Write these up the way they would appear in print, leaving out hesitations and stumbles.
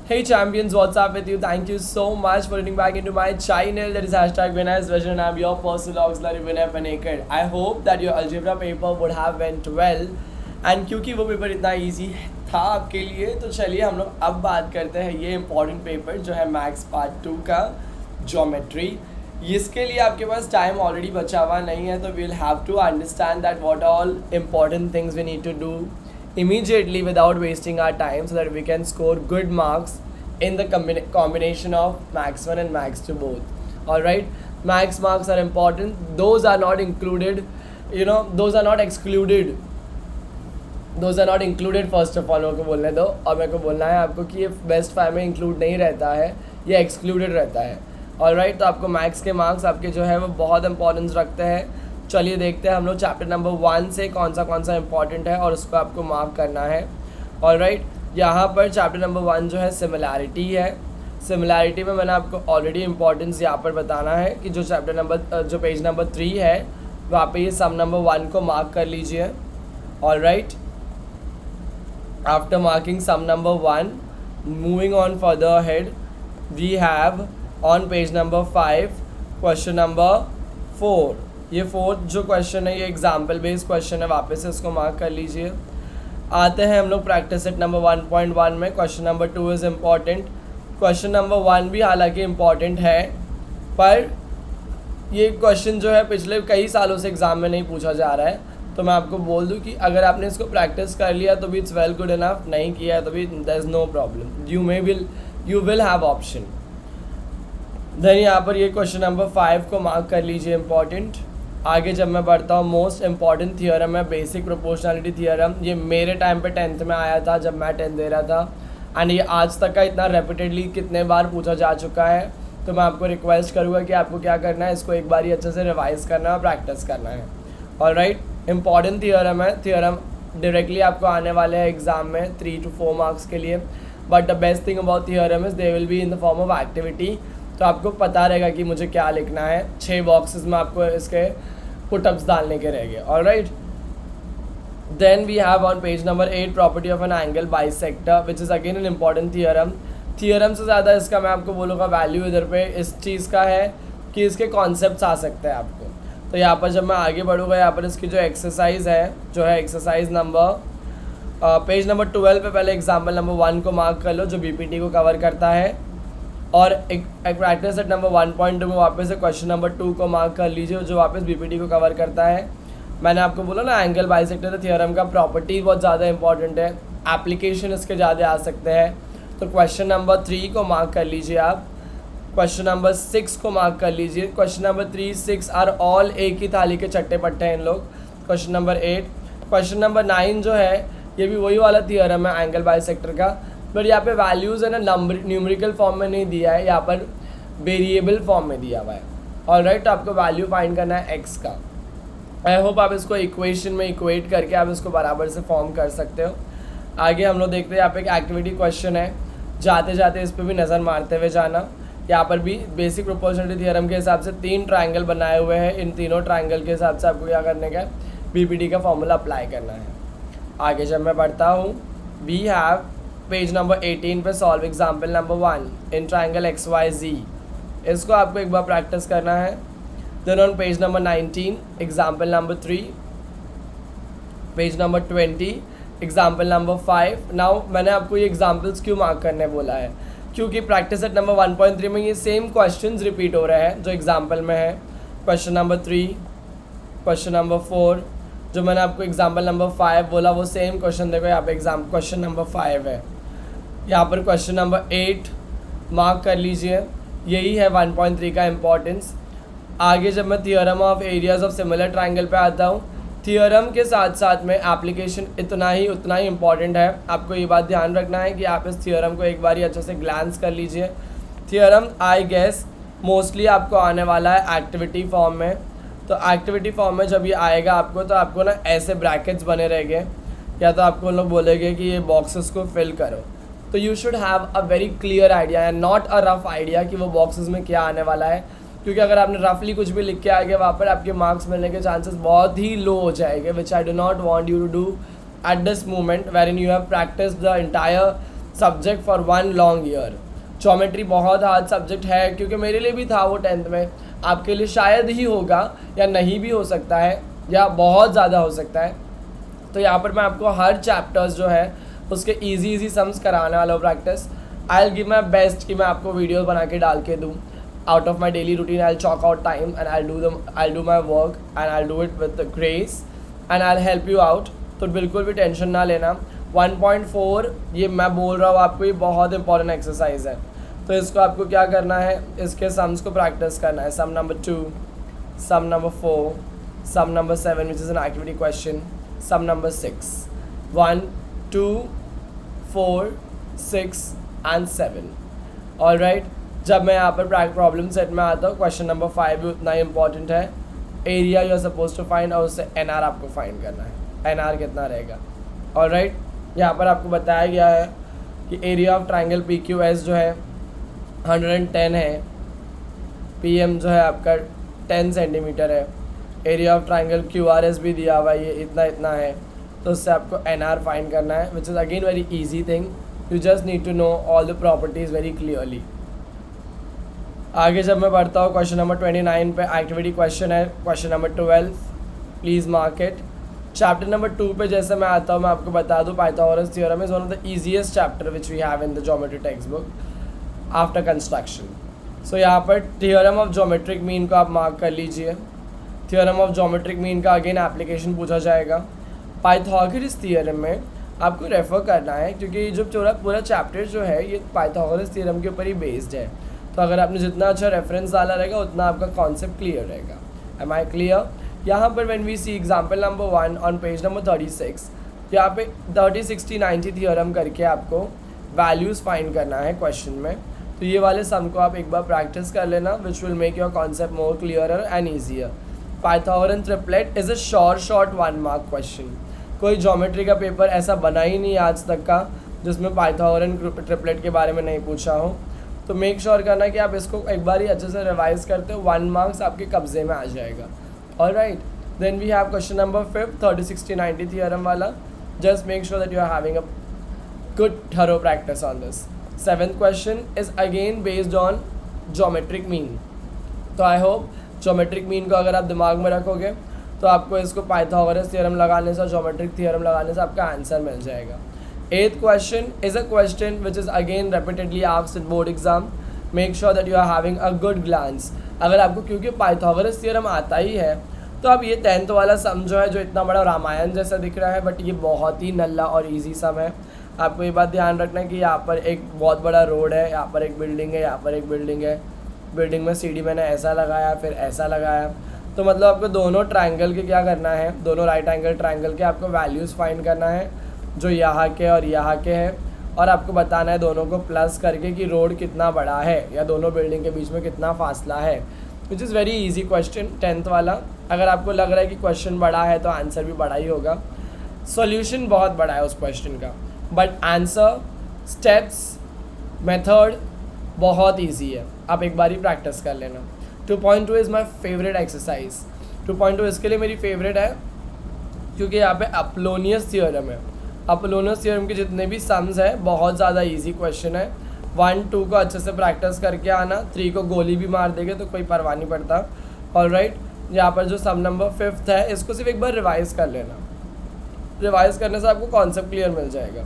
Hey champions, what's up with you? Thank you so much for tuning back into my channel. That is hashtag Vinay's Vision and I'm your personal auxiliary Vinay Panekar. I hope that your algebra paper would have went well. And क्योंकि वो paper इतना easy था आपके लिए, तो चलिए हम लोग अब बात करते हैं ये important पेपर जो है मैथ्स पार्ट 2 का ज्योमेट्री. इसके लिए आपके पास टाइम ऑलरेडी बचा हुआ नहीं है, तो we will have to understand that what all important things we need to do immediately without wasting our time so that we can score good marks in the combination of max 1 and max 2 both. Alright, max marks are important, those are not included, those are not excluded, those are not included. First of all मेरे को बोलने दो, और मेरे को बोलना है आपको कि ये बेस्ट 5 में इंक्लूड नहीं रहता है, ये एक्सक्लूडेड रहता है. ऑलराइट, तो आपको मैथ्स के मार्क्स आपके जो है वो बहुत इंपॉर्टेंस रखते हैं. चलिए देखते हैं हम लोग चैप्टर नंबर 1 से कौन सा इंपॉर्टेंट है और उसको आपको मार्क करना है. ऑलराइट, यहाँ पर चैप्टर नंबर 1 जो है सिमिलैरिटी है. सिमिलैरिटी में मैंने आपको ऑलरेडी इंपॉर्टेंस यहाँ पर बताना है कि जो पेज नंबर 3 है वहाँ पे ये सम नंबर 1 को मार्क कर लीजिए. Alright, after marking some number 1, moving on further ahead, we have on page number 5 question number 4. ये फोर्थ जो क्वेश्चन है ये एग्जाम्पल बेस्ड क्वेश्चन है, वापस से इसको मार्क कर लीजिए. आते हैं हम लोग प्रैक्टिस सेट नंबर 1.1 में. Question number 2 is important. Question number 1 भी हालांकि इम्पॉर्टेंट है, पर ये क्वेश्चन जो है पिछले कई सालों से एग्ज़ाम में नहीं पूछा जा रहा है. तो मैं आपको बोल दूं कि अगर आपने इसको प्रैक्टिस कर लिया तो भी इट्स वेल गुड इनफ, नहीं किया है तो भी there is no problem, you will have option. Then यहाँ पर ये क्वेश्चन नंबर 5 को मार्क कर लीजिए इम्पॉर्टेंट. आगे जब मैं बढ़ता हूँ, मोस्ट इम्पॉर्टेंट थियोरम है बेसिक प्रोपोर्शनलिटी थियोरम. ये मेरे टाइम पे 10th में आया था जब मैं 10th दे रहा था, एंड ये आज तक का इतना रेपिटेडली कितने बार पूछा जा चुका है. तो मैं आपको रिक्वेस्ट करूँगा कि आपको क्या करना है, इसको एक बार ही अच्छे से रिवाइज़ करना है और प्रैक्टिस करना है. ऑलराइट, इम्पॉर्टेंट थियोरम है. थियोरम डायरेक्टली आपको आने वाले हैं एग्ज़ाम में 3 to 4 मार्क्स के लिए. But the best thing about theorem is they will be in the form of activity. तो आपको पता रहेगा कि मुझे क्या लिखना है. 6 बॉक्सेस में आपको इसके पुटअप्स डालने के रहेंगे. Alright, then we have on page number 8 property of an angle bisector which is again an important theorem. Theorem से ज़्यादा इसका मैं आपको बोलूँगा वैल्यू इधर पे इस चीज़ का है कि इसके कॉन्सेप्ट्स आ सकते हैं आपको. तो यहाँ पर जब मैं आगे बढ़ूँगा, यहाँ पर इसकी जो एक्सरसाइज है जो है एक्सरसाइज नंबर पेज नंबर 12 पे पहले एग्जाम्पल नंबर 1 को मार्क कर लो जो बीपीटी को कवर करता है. और एक प्रैक्टिस सेट नंबर 1.2 में वापस से क्वेश्चन नंबर 2 को मार्क कर लीजिए जो वापस बीपीटी को कवर करता है. मैंने आपको बोला ना एंगल बाइसेक्टर थियोरम का प्रॉपर्टी बहुत ज़्यादा इंपॉर्टेंट है, एप्लीकेशन इसके ज़्यादा आ सकते हैं. तो क्वेश्चन नंबर 3 को मार्क कर लीजिए आप. क्वेश्चन नंबर 6 को मार्क कर लीजिए. क्वेश्चन नंबर 3, 6 आर ऑल एक ही थाली के चट्टे पट्टे हैं इन लोग. Question number 8. क्वेश्चन नंबर 9 जो है ये भी वही वाला थियोरम है एंगल बाइसेक्टर का, बट यहाँ पे वैल्यूज़ है ना न्यूमेरिकल फॉर्म में नहीं दिया है, यहाँ पर वेरिएबल फॉर्म में दिया हुआ है. ऑलराइट, तो आपको वैल्यू फाइंड करना है एक्स का. आई होप आप इसको इक्वेशन में इक्वेट करके आप इसको बराबर से फॉर्म कर सकते हो. आगे हम लोग देखते हैं यहाँ पे एक एक्टिविटी क्वेश्चन है, जाते जाते इस पर भी नज़र मारते हुए जाना. यहाँ पर भी बेसिक प्रोपोर्शनलिटी थियोरम के हिसाब से 3 ट्राइंगल बनाए हुए हैं. इन तीनों ट्राइंगल के हिसाब से आपको क्या करने का है, बीपीटी का फॉर्मूला अप्लाई करना है. आगे जब मैं बढ़ता हूँ, वी हैव पेज नंबर 18 पे solve example number 1 in triangle XYZ. इसको आपको एक बार प्रैक्टिस करना है. Then on page number 19 example number 3, page number 20 example number 5. Now मैंने आपको ये एग्जाम्पल्स क्यों मार्क करने बोला है, क्योंकि प्रैक्टिस सेट नंबर 1.3 में ये सेम क्वेश्चंस रिपीट हो रहे हैं जो एग्जाम्पल में है. क्वेश्चन नंबर 3, क्वेश्चन नंबर 4, जो मैंने आपको एग्जाम्पल नंबर 5 बोला वो सेम क्वेश्चन देखो यहाँ पे क्वेश्चन नंबर 5 है. यहाँ पर क्वेश्चन नंबर 8 मार्क कर लीजिए. यही है 1.3 का इम्पॉर्टेंस. आगे जब मैं theorem of areas of similar triangle पे आता हूँ, थियोरम के साथ साथ में एप्लीकेशन उतना ही इम्पॉर्टेंट है. आपको ये बात ध्यान रखना है कि आप इस थियोरम को एक बार ही अच्छे से ग्लांस कर लीजिए. थियोरम आई गेस मोस्टली आपको आने वाला है एक्टिविटी फॉर्म में. तो एक्टिविटी फॉर्म में जब ये आएगा आपको, तो आपको ना ऐसे ब्रैकेट्स बने रहेंगे, या तो आपको लोग बोलेंगे कि ये बॉक्सेस को फिल करो. तो you should have a very clear idea and not a rough idea कि वो बॉक्सेस में क्या आने वाला है. क्योंकि अगर आपने रफली कुछ भी लिख के आ गया वहाँ पर आपके मार्क्स मिलने के चांसेस बहुत ही लो हो जाएंगे, which I do not want you to do at this moment wherein you have practiced the entire subject for 1 long year. Geometry बहुत हार्ड सब्जेक्ट है, क्योंकि मेरे लिए भी था वो 10th में, आपके लिए शायद ही होगा या नहीं भी हो सकता है या बहुत ज़्यादा हो सकता है। तो यहाँ पर मैं आपको हर चैप्टर्स जो है उसके इजी सम्स कराने वाला हूँ practice. I will give my best कि मैं आपको वीडियो बना के डाल के दूँ out of my daily routine. I'll chalk out time and I'll do my work and I'll do it with the grace and I'll help you out. तो बिल्कुल भी टेंशन ना लेना। 1.4 ये मैं बोल रहा हूँ आपको, ये बहुत इंपॉर्टेंट एक्सरसाइज है। तो इसको आपको क्या करना है, इसके सम्स को प्रैक्टिस करना है। Sum number 2, sum number 4, sum number 7 which is an activity question, sum number 6, 1, 2, 4, 6 and 7। All right, जब मैं यहाँ पर प्रॉब्लम सेट में आता हूँ, क्वेश्चन नंबर 5 भी उतना ही इंपॉर्टेंट है। Area you are suppose to find और उससे एन आर आपको फाइंड करना है, एन आर कितना रहेगा। और राइट, यहाँ पर आपको बताया गया है कि area of triangle P Q S जो है 110 है, पी एम जो है आपका 10 सेंटीमीटर है, area of triangle Q R S भी दिया हुआ है, ये इतना इतना है। तो उससे आपको एन आर फाइंड करना है, which is again very easy thing. You just need to know all the properties very clearly. आगे जब मैं बढ़ता हूँ, क्वेश्चन नंबर 29 पे एक्टिविटी क्वेश्चन है, question number 12, please mark it. Chapter number 2 पे जैसे मैं आता हूँ, मैं आपको बता दूँ Pythagoras theorem is one of the easiest chapter which we have in the geometry text book after construction. So यहाँ पर थ्योरम ऑफ ज्योमेट्रिक मीन को आप मार्क कर लीजिए। थ्योरम ऑफ ज्योमेट्रिक मीन का अगेन एप्लीकेशन पूछा जाएगा। पाइथागोरस थ्योरम में आपको रेफ़र करना है, क्योंकि जो पूरा चैप्टर जो है ये पाइथागोरस थ्योरम के ऊपर ही बेस्ड है। तो अगर आपने जितना अच्छा रेफरेंस डाला रहेगा उतना आपका कॉन्सेप्ट क्लियर रहेगा। Am I clear? यहाँ पर when we see example number 1 on page number 36, यहाँ पे 30, 60, 90 थ्योरम करके आपको वैल्यूज़ फाइंड करना है क्वेश्चन में। तो ये वाले सम को आप एक बार प्रैक्टिस कर लेना, which will make your concept more clearer and easier. Pythagorean triplet is a short 1 mark question. कोई ज्योमेट्री का पेपर ऐसा बना ही नहीं आज तक का जिसमें पाइथागोरन ट्रिपलेट के बारे में नहीं पूछा हो। तो मेक श्योर करना कि आप इसको एक बार ही अच्छे से रिवाइज करते हो, 1 मार्क्स आपके कब्जे में आ जाएगा। All right, then we have question number 5, 30, 60, 90 theorem वाला। Just make sure that you are having a good thorough practice on this. 7th question is again based on geometric mean. तो I hope geometric mean को अगर आप दिमाग में रखोगे तो आपको इसको पाइथागोरस थ्योरम लगाने से, ज्योमेट्रिक थ्योरम लगाने से आपका आंसर मिल जाएगा। 8th question is a question which is again repeatedly asked in board exam. Make sure that you are having a good glance. अगर आपको क्योंकि पाइथागोरस थ्योरम आता ही है तो अब ये 10th वाला सम जो है, जो इतना बड़ा रामायण जैसा दिख रहा है, बट ये बहुत ही नल्ला और इजी सम है। आपको ये बात ध्यान रखना है कि यहाँ पर एक बहुत बड़ा रोड है, यहाँ पर एक बिल्डिंग है, यहाँ पर एक बिल्डिंग है, बिल्डिंग में सीढ़ी मैंने ऐसा लगाया फिर ऐसा लगाया। तो मतलब आपको दोनों ट्राइंगल के क्या करना है, दोनों राइट एंगल ट्राइंगल के आपको वैल्यूज़ फाइंड करना है जो यहाँ के और यहाँ के हैं, और आपको बताना है दोनों को प्लस करके कि रोड कितना बड़ा है या दोनों बिल्डिंग के बीच में कितना फासला है, which is very easy question 10th वाला। अगर आपको लग रहा है कि क्वेश्चन बड़ा है तो आंसर भी बड़ा ही होगा। सॉल्यूशन बहुत बड़ा है उस क्वेश्चन का, बट आंसर, स्टेप्स, मेथड बहुत ईजी है। आप एक बार ही प्रैक्टिस कर लेना। 2.2 इज़ माई फेवरेट एक्सरसाइज। 2.2 इसके लिए मेरी फेवरेट है क्योंकि यहाँ पे अपोलोनियस थ्योरम है। अपोलोनियस थ्योरम के जितने भी सम्स हैं बहुत ज़्यादा इजी क्वेश्चन है। 1, 2 को अच्छे से प्रैक्टिस करके आना, 3 को गोली भी मार देंगे तो कोई परवाह नहीं पड़ता। ऑल राइट, यहाँ पर जो सम नंबर 5th है इसको सिर्फ एक बार रिवाइज़ कर लेना। रिवाइज़ करने से आपको कॉन्सेप्ट क्लियर मिल जाएगा।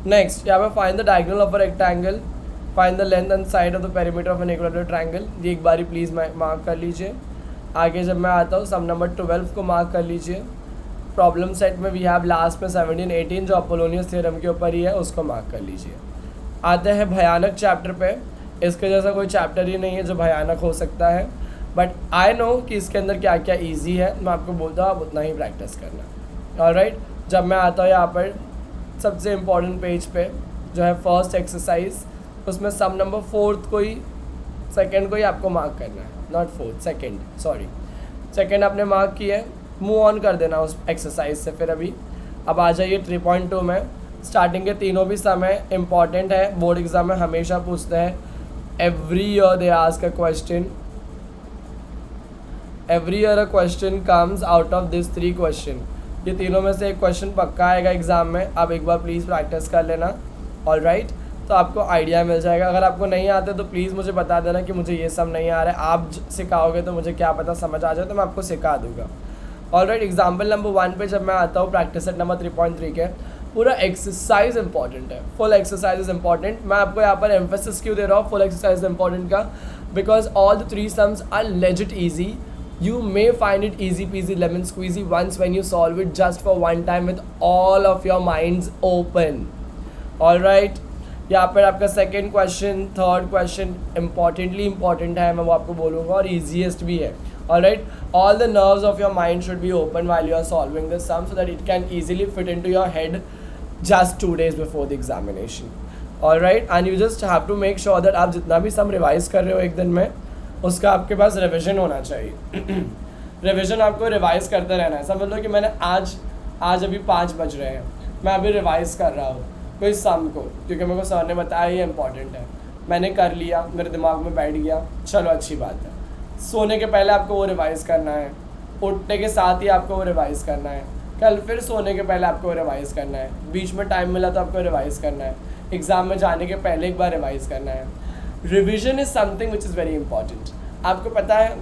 नेक्स्ट, यहाँ पर find the diagonal of a rectangle, find the length and side of the perimeter of an equilateral triangle. ये एक बार ही प्लीज़ मार्क कर लीजिए। आगे जब मैं आता हूँ, सम नंबर 12 को मार्क कर लीजिए। प्रॉब्लम सेट में वी हैव लास्ट में 17, 18 जो अपोलोनियस थ्योरम के ऊपर ही है, उसको मार्क कर लीजिए। आते हैं भयानक चैप्टर पे। इसके जैसा कोई चैप्टर ही नहीं है जो भयानक हो सकता है, बट आई नो कि इसके अंदर क्या क्या ईजी है। मैं आपको बोलता हूँ आप उतना ही प्रैक्टिस करना। ऑलराइट, जब मैं आता हूँ यहाँ पर सबसे इम्पॉर्टेंट पेज पे जो है फर्स्ट एक्सरसाइज, उसमें सम नंबर 4th को ही, 2nd को ही आपको मार्क करना है, not 4th, 2nd, sorry 2nd आपने मार्क किया है। मूव ऑन कर देना उस एक्सरसाइज से। फिर अभी अब आ जाइए 3.2 में। स्टार्टिंग के तीनों भी समय इंपॉर्टेंट है, बोर्ड एग्जाम में हमेशा पूछते हैं। Every year they ask a question, every year a question comes out of this 3 question. ये तीनों में से एक क्वेश्चन पक्का आएगा एग्जाम में। आप एक बार प्लीज़ प्रैक्टिस कर लेना। ऑल राइट, तो आपको आइडिया मिल जाएगा। अगर आपको नहीं आते तो प्लीज़ मुझे बता देना कि मुझे ये सब नहीं आ रहा है, आप सिखाओगे तो मुझे क्या पता समझ आ जाए, तो मैं आपको सिखा दूँगा। ऑलराइट, एग्जाम्पल नंबर 1 पे जब मैं आता हूँ प्रैक्टिस सेट नंबर 3.3 के, पूरा एक्सरसाइज इंपॉर्टेंट है, फुल एक्सरसाइज इज इंपॉर्टेंट। मैं आपको यहाँ पर एम्फेसिस क्यों दे रहा हूँ फुल एक्सरसाइज इंपॉर्टेंट का, because all the 3 sums are legit easy. You may find it easy peasy lemon squeezy once when you solve it just for one time with all of your minds open. Alright, यहाँ पर आपका second question, third question importantly important है, मैं वो आपको बोलूँगा, और easiest भी है। Alright, all the nerves of your mind should be open while you are solving this sum so that it can easily fit into your head just 2 days before the examination. Alright, and you just have to make sure that आप जितना भी सम revise कर रहे हो एक दिन में, उसका आपके पास रिविजन होना चाहिए। रिविजन आपको रिवाइज करते रहना है। समझ लो कि मैंने आज अभी 5 बज रहे हैं, मैं अभी रिवाइज कर रहा हूँ कोई सम को, क्योंकि मेरे को सर ने बताया ये इंपॉर्टेंट है, मैंने कर लिया, मेरे दिमाग में बैठ गया, चलो अच्छी बात है। सोने के पहले आपको वो रिवाइज़ करना है, उठने के साथ ही आपको वो रिवाइज़ करना है, कल फिर सोने के पहले आपको रिवाइज़ करना है, बीच में टाइम मिला तो आपको रिवाइज़ करना है, एग्ज़ाम में जाने के पहले एक बार रिवाइज़ करना है। Revision is something which is very important. आपको पता है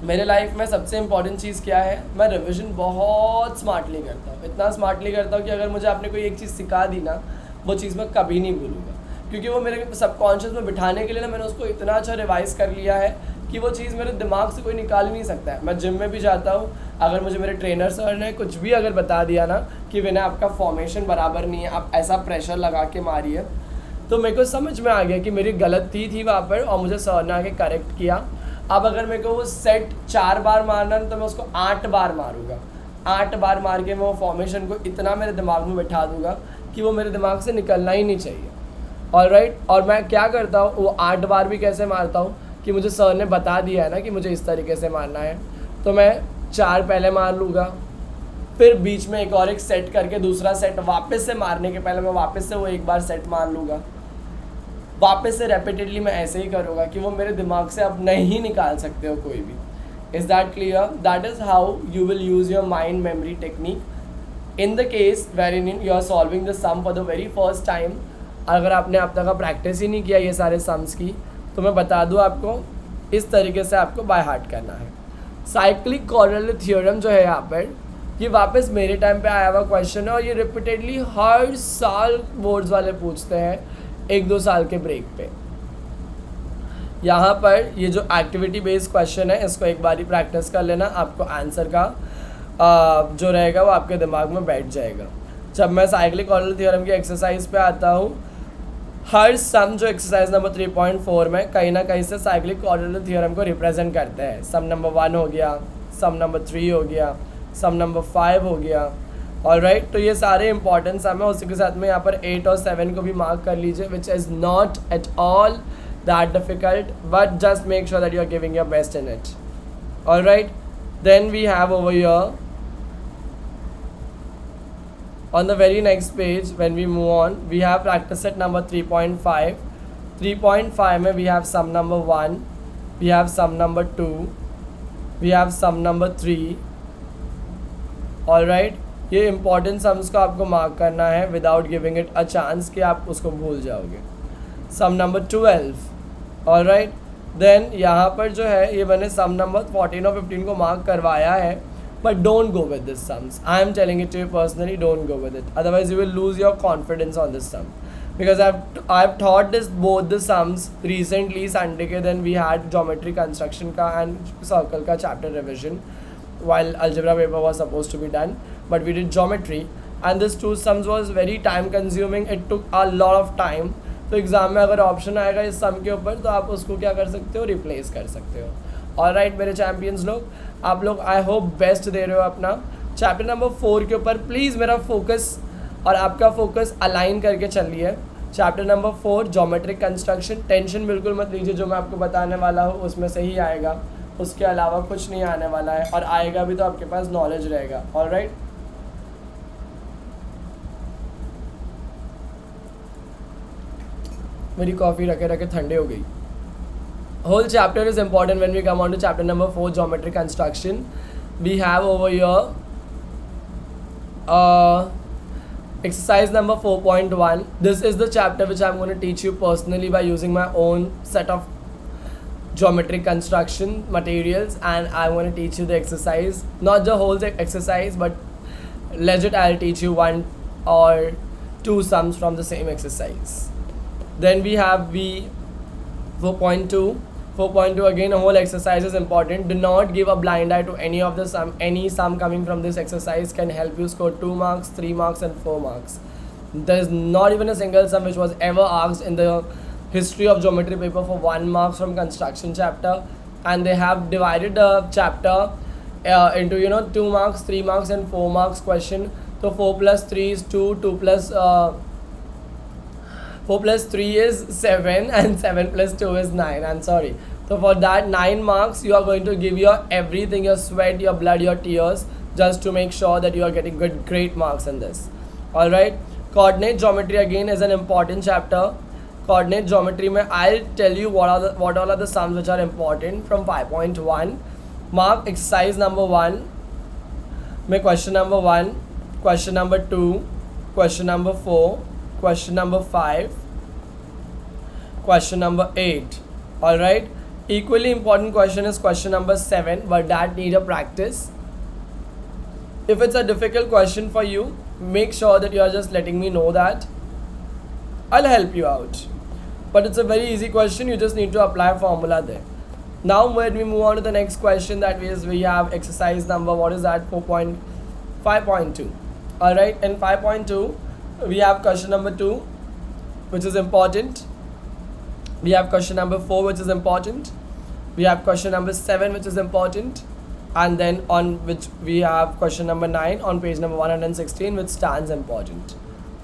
मेरे लाइफ में सबसे इंपॉर्टेंट चीज़ क्या है, मैं रिविजन बहुत स्मार्टली करता हूँ, इतना स्मार्टली करता हूँ कि अगर मुझे आपने कोई एक चीज़ सिखा दी ना, वो चीज़ मैं कभी नहीं भूलूँगा, क्योंकि वो मेरे सबकॉन्शियस में बिठाने के लिए ना मैंने उसको इतना अच्छा रिवाइज़ कर लिया है कि वो चीज़ मेरे दिमाग से कोई निकाल नहीं सकता है। मैं जिम में भी जाता हूँ, अगर मुझे मेरे ट्रेनर सर ने कुछ भी अगर बता दिया ना कि विनय आपका फॉर्मेशन बराबर नहीं है, आप ऐसा प्रेशर लगा के मारिए, तो मेरे को समझ में आ गया कि मेरी गलती थी वहाँ पर और मुझे सर ने आके करेक्ट किया। अब अगर मेरे को वो सेट 4 बार मारना तो मैं उसको 8 बार मारूँगा, 8 बार मार के मैं वो फॉर्मेशन को इतना मेरे दिमाग में बैठा दूँगा कि वो मेरे दिमाग से निकलना ही नहीं चाहिए। ऑलराइट, और मैं क्या करता हूँ, वो 8 बार भी कैसे मारता हूँ कि मुझे सर ने बता दिया है ना कि मुझे इस तरीके से मारना है, तो मैं 4 पहले मार लूँगा, फिर बीच में एक सेट करके दूसरा सेट वापस से मारने के पहले मैं वापस से वो एक बार सेट मार लूँगा, वापस से रेपिटेडली मैं ऐसे ही करूँगा कि वो मेरे दिमाग से अब नहीं निकाल सकते हो कोई भी। Is that clear? That is how you will use your mind memory technique in the case where in you are solving the sum for the very first time. अगर आपने अब तक प्रैक्टिस ही नहीं किया ये सारे सम्स की, तो मैं बता दूँ आपको, इस तरीके से आपको बाय हार्ट करना है। साइक्लिक कॉर्डिनेट थ्योरम जो है यहाँ पर, ये वापस मेरे टाइम पे आया हुआ क्वेश्चन है और ये रिपीटेडली हर साल बोर्ड्स वाले पूछते हैं 1-2 साल के ब्रेक पे। यहाँ पर ये जो एक्टिविटी बेस्ड क्वेश्चन है, इसको एक बार ही प्रैक्टिस कर लेना, आपको आंसर का जो रहेगा वो आपके दिमाग में बैठ जाएगा। जब मैं साइक्लिक कॉर्डिनेट थ्योरम की एक्सरसाइज पे आता हूँ, हर सम जो एक्सरसाइज नंबर 3.4 में कहीं ना कहीं से साइक्लिक कॉर्डिनेट थ्योरम को रिप्रेजेंट करते हैं। सम नंबर 1 हो गया, सम नंबर 3 हो गया, सम नंबर 5 हो गया। ऑलराइट, तो ये सारे इंपॉर्टेंट सम है। उसी के साथ में यहाँ पर 8 और 7 को भी मार्क कर लीजिए, which is not at all that difficult, but just make sure that you are giving your best in it. Alright, then we have over here on the very next page, when we move on, we have practice set number 3.5. 3.5 में we have sum number 1, we have sum number 2, we have sum number 3. Alright, ये important sums को आपको mark करना है without giving it a chance कि आप उसको भूल जाओगे। sum number 12. Alright, then यहाँ पर जो है ये मैंने sum number 14 और 15 को mark करवाया है, but don't go with this sums. I am telling it to you personally, don't go with it. Otherwise you will lose your confidence on this sum. Because I've taught this both the sums recently Sunday ke, then we had geometry construction ka and circle ka chapter revision while algebra paper was supposed to be done, but we did geometry and this 2 sums was very time consuming. It took a lot of time. तो exam में अगर option आएगा इस सम के ऊपर तो आप उसको क्या कर सकते हो, रिप्लेस कर सकते हो। ऑलराइट मेरे चैम्पियंस लोग, आप लोग आई होप बेस्ट दे रहे हो अपना। चैप्टर नंबर 4 के ऊपर प्लीज़ मेरा फोकस और आपका फोकस अलाइन करके चलिए। Chapter number 4 geometric construction, tension बिल्कुल मत लीजिए, जो मैं आपको बताने वाला हूँ उसमें से ही आएगा, उसके अलावा कुछ नहीं आने वाला है, और आएगा भी तो आपके पास नॉलेज रहेगा। ऑलराइट, मेरी कॉफ़ी रखे रखे ठंडे हो गई। Whole chapter is important when we come on to chapter number 4, geometric construction. We have over here Exercise number 4.1. This is the chapter which I'm going to teach you personally by using my own set of geometric construction materials, and I want to teach you the exercise, not the whole exercise, but legit I'll teach you one or two sums from the same exercise. Then we have V 4.2. 4.2, again a whole exercise is important. Do not give a blind eye to any of the sum. Any sum coming from this exercise can help you score 2 marks, 3 marks and 4 marks. There is not even a single sum which was ever asked in the history of geometry paper for 1 mark from construction chapter, and they have divided the chapter into 2 marks, 3 marks and 4 marks question. So 4 plus 3 is 2, 2 plus 4 plus 3 is 7 and 7 plus 2 is 9. I'm sorry. So for that 9 marks, you are going to give your everything, your sweat, your blood, your tears, just to make sure that you are getting great marks in this. Alright. Coordinate geometry again is an important chapter. Coordinate geometry mein I'll tell you what all are the sums which are important from 5.1. Mark exercise number 1. Mein question number 1, question number 2, question number 4, question number 5, question number 8. Alright. Equally important question is question number 7, but that need a practice. If it's a difficult question for you, make sure that you are just letting me know that. I'll help you out. But it's a very easy question, you just need to apply formula there. Now when we move on to the next question, that is we have exercise number, what is that, 5.2. Alright, in 5.2 we have question number 2 which is important. We have question number 4 which is important. We have question number 7 which is important, and then on which we have question number 9 on page number 116 which stands important.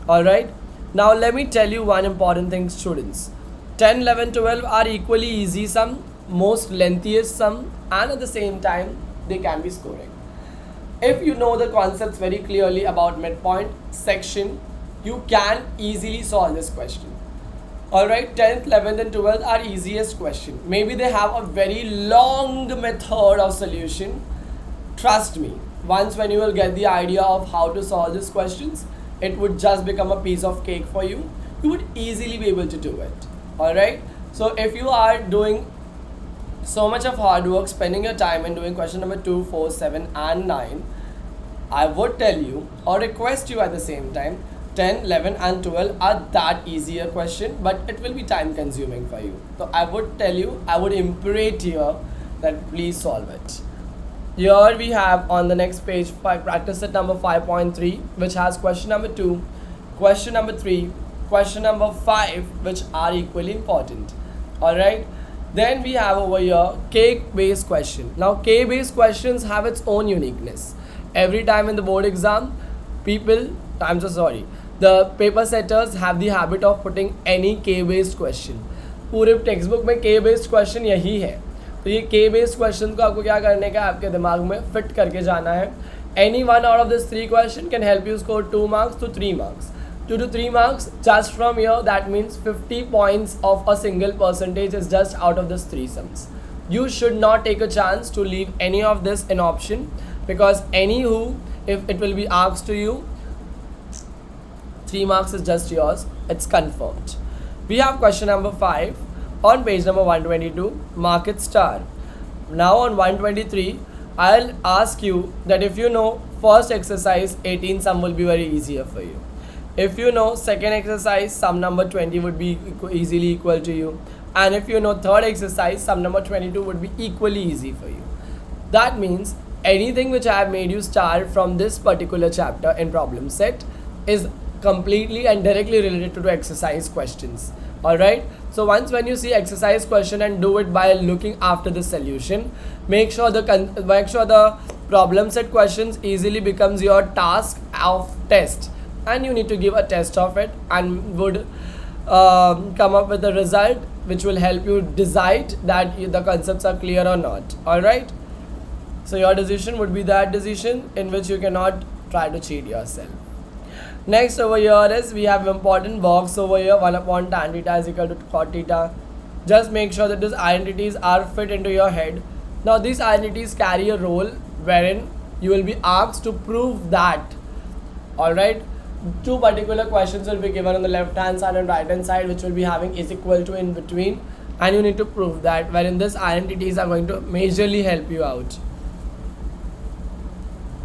Alright, now let me tell you one important thing, students. 10, 11, 12 are equally easy sum, most lengthiest sum, and at the same time they can be scoring. If you know the concepts very clearly about midpoint, section, you can easily solve this question. Alright, 10th, 11th and 12th are easiest question. Maybe they have a very long method of solution. Trust me, once when you will get the idea of how to solve these questions, it would just become a piece of cake for you. You would easily be able to do it. Alright, so if you are doing so much of hard work, spending your time in doing question number 2, 4, 7 and 9, I would tell you or request you at the same time, 10, 11 and 12 are that easier question, but it will be time consuming for you. So I would tell you, I would implorate you that please solve it. Here we have on the next page practice set number 5.3, which has question number 2, question number 3, question number 5, which are equally important. Alright, then we have over here K based question. Now K based questions have its own uniqueness. Every time in the board exam, the paper setters have the habit of putting any K based question. पूरे text book में K based question यही है. तो ये K based question को आपको क्या करने का, आपके दिमाग में फिट करके जाना है. Any one out of this 3 question can help you score 2 marks to 3 marks. 2 to 3 marks just from here, that means 50 points of a single percentage is just out of this 3 sums. You should not take a chance to leave any of this in option, because if it will be asked to you, 3 marks is just yours, it's confirmed. We have question number 5 on page number 122, mark it star. Now on 123, I'll ask you that if you know first exercise, 18 sum will be very easier for you. If you know second exercise, sum number 20 would be easily equal to you. And if you know third exercise, sum number 22 would be equally easy for you. That means anything which I have made you start from this particular chapter in problem set is completely and directly related to the exercise questions. Alright, so once when you see exercise question and do it by looking after the solution, make sure the problem set questions easily becomes your task of test, and you need to give a test of it and would come up with a result which will help you decide that the concepts are clear or not. Alright, so your decision would be that decision in which you cannot try to cheat yourself. Next over here is we have important box over here, 1 upon tan theta is equal to cot theta. Just make sure that these identities are fit into your head. Now these identities carry a role wherein you will be asked to prove that. Alright, two particular questions will be given on the left hand side and right hand side, which will be having is equal to in between, and you need to prove that, wherein this identities are going to majorly help you out.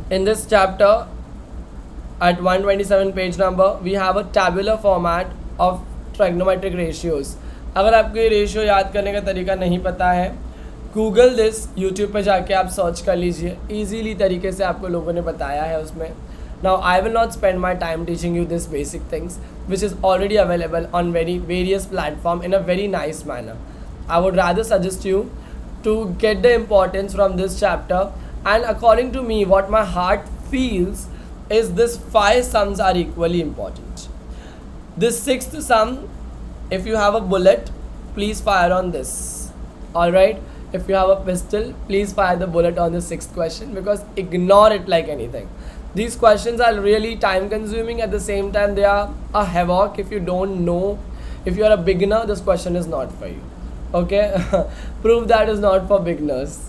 In this chapter, at 127 page number, we have a tabular format of trigonometric ratios. अगर आपको ये ratio याद करने का तरीका नहीं पता है, गूगल दिस, यूट्यूब पे जाके आप सर्च कर लीजिए, ईजीली तरीके से आपको लोगों ने बताया है उसमें. Now I will not spend my time teaching you this basic things which is already available on various platform in a very nice manner. I would rather suggest you to get the importance from this chapter, and according to me what my heart feels is this 5 sums are equally important. This 6th sum, if you have a bullet, please fire on this. Alright, if you have a pistol, please fire the bullet on the 6th question, because ignore it like anything. These questions are really time consuming, at the same time they are a havoc. If you don't know, if you are a beginner, this question is not for you. Okay, prove that is not for beginners.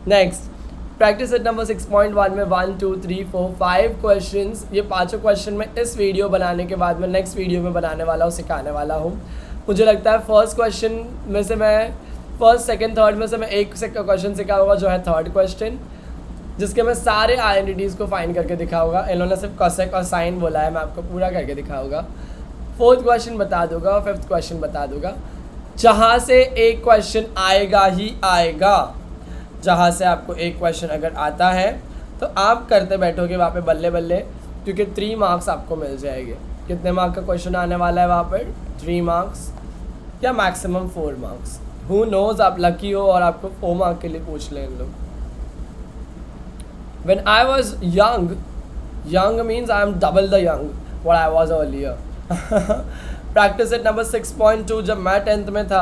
Next, practice at number 6.1 में 1 2 3 4 5 questions. ये पांचों question मैं इस video बनाने के बाद में next video में बनाने वाला हूँ, सिखाने वाला हूँ. मुझे लगता है फर्स्ट क्वेश्चन में से मैं फर्स्ट सेकंड थर्ड में से मैं एक क्वेश्चन सिखाऊंगा, जो है थर्ड क्वेश्चन, जिसके मैं सारे आइडेंटिटीज़ को फाइंड करके दिखाऊंगा. इन्होंने सिर्फ कॉसेक और साइन बोला है, मैं आपको पूरा करके दिखाऊंगा. फोर्थ क्वेश्चन बता दूंगा और फिफ्थ क्वेश्चन बता दूंगा. जहाँ से एक क्वेश्चन आएगा ही आएगा, जहाँ से आपको एक क्वेश्चन अगर आता है तो आप करते बैठोगे वहाँ पे बल्ले बल्ले, क्योंकि 3 मार्क्स आपको मिल जाएंगे. कितने मार्क का क्वेश्चन आने वाला है वहाँ पर? 3 मार्क्स या मैक्सिमम 4 मार्क्स. हु नोज, आप लकी हो और आपको 4 मार्क के लिए पूछ लें लोग. When I was young, young means I am double the young what I was earlier. Practice at number 6.2, जब मैं 10th में था,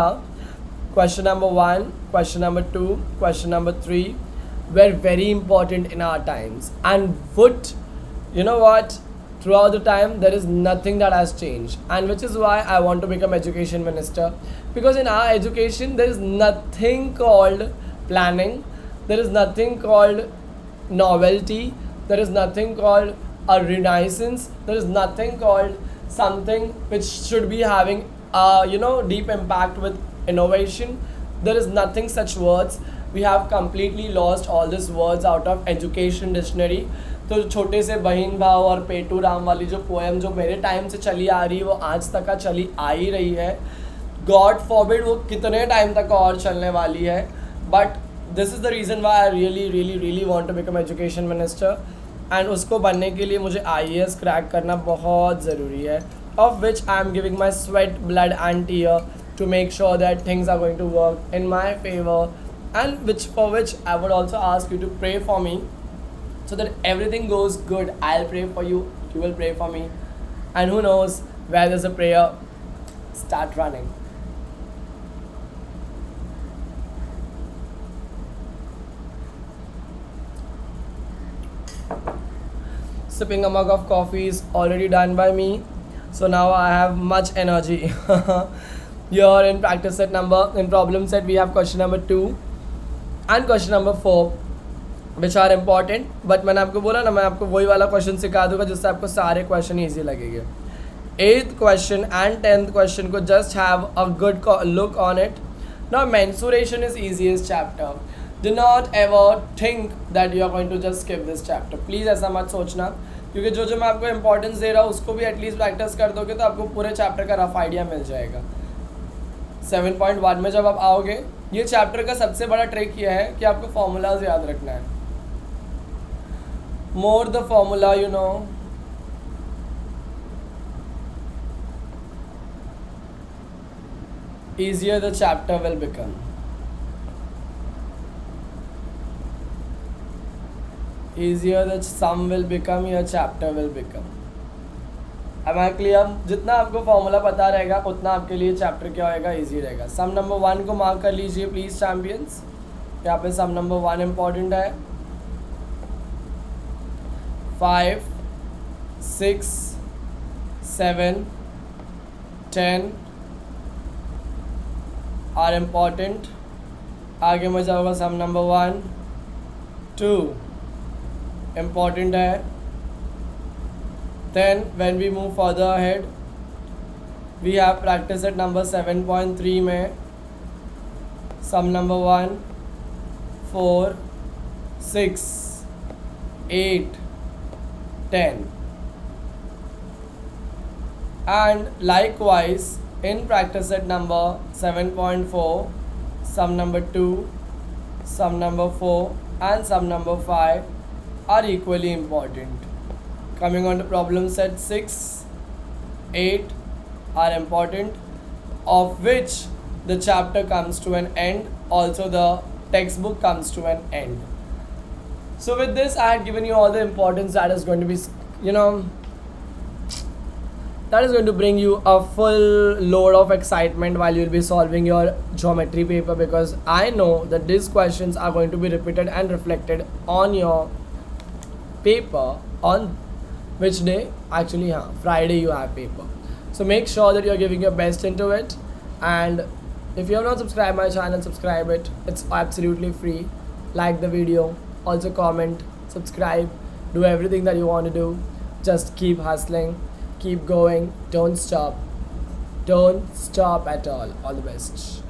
question number 1, question number 2, question number 3 were very important in our times. And what, you know what, throughout the time there is nothing that has changed, and which is why I want to become education minister, because in our education there is nothing called planning, there is nothing called novelty, there is nothing called a renaissance, there is nothing called something which should be having deep impact with innovation. There is nothing such words. We have completely lost all these words out of education dictionary. तो छोटे से बहन भाव और पेटू राम वाली जो poem जो मेरे टाइम से चली आ रही है, वो आज तक का चली आ ही रही है. गॉड फॉरबिड वो कितने टाइम तक और चलने वाली है. But this is the reason why I really want to become education minister, and उसको बनने के लिए मुझे IAS क्रैक करना बहुत ज़रूरी है, of which I am giving my sweat, blood and tear to make sure that things are going to work in my favour, and which for which I would also ask you to pray for me, so that everything goes good. I'll pray for you, you will pray for me, and who knows, where there's a prayer, start running. Sipping a mug of coffee is already done by me, so now I have much energy. Here in practice set number, in problem set, we have question number 2 and question number 4, which are important. But मैंने आपको बोला ना, मैं आपको वही वाला question सिखा दूंगा जिससे आपको सारे क्वेश्चन ईजी लगेंगे. 8th question and 10th question को just have a good look on it. Now mensuration is easiest chapter. Do not ever think that you are going to just skip this chapter. Please ऐसा मत सोचना, क्योंकि जो मैं आपको importance दे रहा हूँ उसको भी एटलीस्ट प्रैक्टिस कर दोगे तो आपको पूरे चैप्टर का रफ आइडिया मिल जाएगा. 7.1 में जब आप आओगे, ये चैप्टर का सबसे बड़ा ट्रिक ये है कि आपको फॉर्मूलाज याद रखना है. More the formula you know, easier the chapter will become. Easier the sum will become, your chapter will become. Am I clear? जितना आपको फॉर्मूला पता रहेगा उतना आपके लिए चैप्टर क्या होएगा, ईजी रहेगा. सम नंबर 1 को मार्क कर लीजिए प्लीज़ चैम्पियंस. यहाँ पे सम नंबर 1 इम्पॉर्टेंट है. 5, 6, 7, 10 are important. आगे में जाऊँगा सम नंबर 1, 2 इम्पॉर्टेंट है. Then when we move further ahead, we have practice at number 7.3 में sum number 1, 4, 6, 8, 10. And likewise in practice set number 7.4, sum number 2, sum number 4 and sum number 5 are equally important. Coming on to problem set 6, 8 are important, of which the chapter comes to an end, also the textbook comes to an end. So with this I had given you all the importance that is going to be, that is going to bring you a full load of excitement while you will be solving your geometry paper, because I know that these questions are going to be repeated and reflected on your paper on which day? Actually, Friday you have paper. So make sure that you are giving your best into it, and if you have not subscribed my channel, subscribe it. It's absolutely free. Like the video, also comment, subscribe, do everything that you want to do. Just keep hustling, keep going, don't stop at all. All the best.